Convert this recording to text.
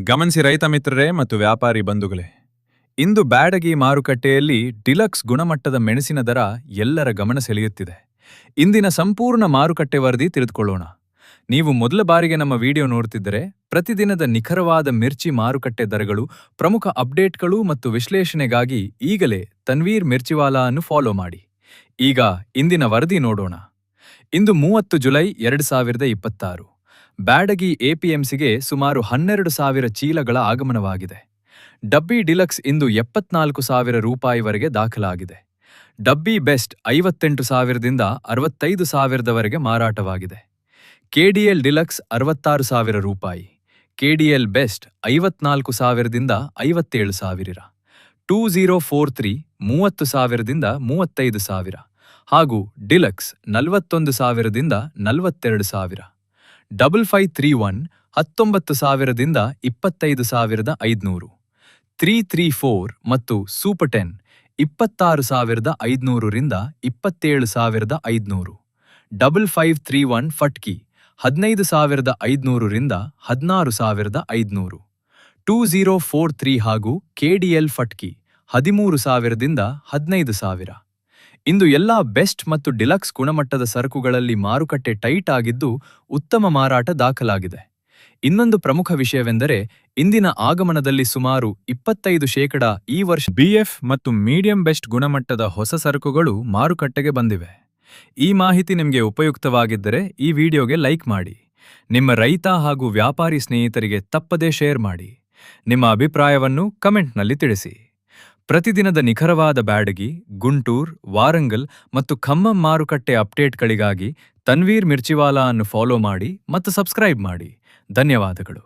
ಗಮನಿಸಿ ರೈತ ಮಿತ್ರರೇ ಮತ್ತು ವ್ಯಾಪಾರಿ ಬಂಧುಗಳೇ, ಇಂದು ಬ್ಯಾಡಗಿ ಮಾರುಕಟ್ಟೆಯಲ್ಲಿ ಡಿಲಕ್ಸ್ ಗುಣಮಟ್ಟದ ಮೆಣಸಿನ ದರ ಎಲ್ಲರ ಗಮನ ಸೆಳೆಯುತ್ತಿದೆ. ಇಂದಿನ ಸಂಪೂರ್ಣ ಮಾರುಕಟ್ಟೆ ವರದಿ ತಿಳಿದುಕೊಳ್ಳೋಣ. ನೀವು ಮೊದಲ ಬಾರಿಗೆ ನಮ್ಮ ವಿಡಿಯೋ ನೋಡುತ್ತಿದ್ದರೆ ಪ್ರತಿದಿನದ ನಿಖರವಾದ ಮಿರ್ಚಿ ಮಾರುಕಟ್ಟೆ ದರಗಳು, ಪ್ರಮುಖ ಅಪ್ಡೇಟ್ಗಳು ಮತ್ತು ವಿಶ್ಲೇಷಣೆಗಾಗಿ ಈಗಲೇ ತನ್ವೀರ್ ಮಿರ್ಚಿವಾಲಾ ಅನ್ನು ಫಾಲೋ ಮಾಡಿ. ಈಗ ಇಂದಿನ ವರದಿ ನೋಡೋಣ. ಇಂದು 30 ಜುಲೈ 2026. ಬ್ಯಾಡಗಿ ಎಪಿಎಂಸಿಗೆ ಸುಮಾರು 12,000 ಚೀಲಗಳ ಆಗಮನವಾಗಿದೆ. ಡಬ್ಬಿ ಡಿಲಕ್ಸ್ ಇಂದು 74,000 ರೂಪಾಯಿವರೆಗೆ ದಾಖಲಾಗಿದೆ. ಡಬ್ಬಿ ಬೆಸ್ಟ್ 58,000ದಿಂದ 65,000ವರೆಗೆ ಮಾರಾಟವಾಗಿದೆ. ಕೆಡಿಎಲ್ ಡಿಲಕ್ಸ್ 66,000 ರೂಪಾಯಿ, ಕೆಡಿಎಲ್ ಬೆಸ್ಟ್ 54,000ದಿಂದ 57,000, 2043 30,000ದಿಂದ 35,000 ಹಾಗೂ ಡಿಲಕ್ಸ್ 41,000ದಿಂದ 42,000. 5531 19,000ದಿಂದ 25,500, 334 ಮತ್ತು ಸೂಪರ್ 10 26,500ರಿಂದ 27,500, 5531 ಫಟ್ಕಿ 15,500ರಿಂದ 16,500, 2043 ಹಾಗೂ ಕೆಡಿಎಲ್ ಫಟ್ಕಿ 13,000ದಿಂದ 15,000. ಇಂದು ಎಲ್ಲಾ ಬೆಸ್ಟ್ ಮತ್ತು ಡಿಲಕ್ಸ್ ಗುಣಮಟ್ಟದ ಸರಕುಗಳಲ್ಲಿ ಮಾರುಕಟ್ಟೆ ಟೈಟ್ ಆಗಿದ್ದು ಉತ್ತಮ ಮಾರಾಟ ದಾಖಲಾಗಿದೆ. ಇನ್ನೊಂದು ಪ್ರಮುಖ ವಿಷಯವೆಂದರೆ ಇಂದಿನ ಆಗಮನದಲ್ಲಿ ಸುಮಾರು 25% ಈ ವರ್ಷ ಬಿಎಫ್ ಮತ್ತು ಮೀಡಿಯಂ ಬೆಸ್ಟ್ ಗುಣಮಟ್ಟದ ಹೊಸ ಸರಕುಗಳು ಮಾರುಕಟ್ಟೆಗೆ ಬಂದಿವೆ. ಈ ಮಾಹಿತಿ ನಿಮಗೆ ಉಪಯುಕ್ತವಾಗಿದ್ದರೆ ಈ ವಿಡಿಯೋಗೆ ಲೈಕ್ ಮಾಡಿ. ನಿಮ್ಮ ರೈತ ಹಾಗೂ ವ್ಯಾಪಾರಿ ಸ್ನೇಹಿತರಿಗೆ ತಪ್ಪದೇ ಶೇರ್ ಮಾಡಿ. ನಿಮ್ಮ ಅಭಿಪ್ರಾಯವನ್ನು ಕಮೆಂಟ್ನಲ್ಲಿ ತಿಳಿಸಿ. ಪ್ರತಿದಿನದ ನಿಖರವಾದ ಬ್ಯಾಡಗಿ, ಗುಂಟೂರ್, ವಾರಂಗಲ್ ಮತ್ತು ಖಮ್ಮಂ ಮಾರುಕಟ್ಟೆ ಅಪ್ಡೇಟ್ಗಳಿಗಾಗಿ ತನ್ವೀರ್ ಮಿರ್ಚಿವಾಲಾ ಅನ್ನು ಫಾಲೋ ಮಾಡಿ ಮತ್ತು ಸಬ್ಸ್ಕ್ರೈಬ್ ಮಾಡಿ. ಧನ್ಯವಾದಗಳು.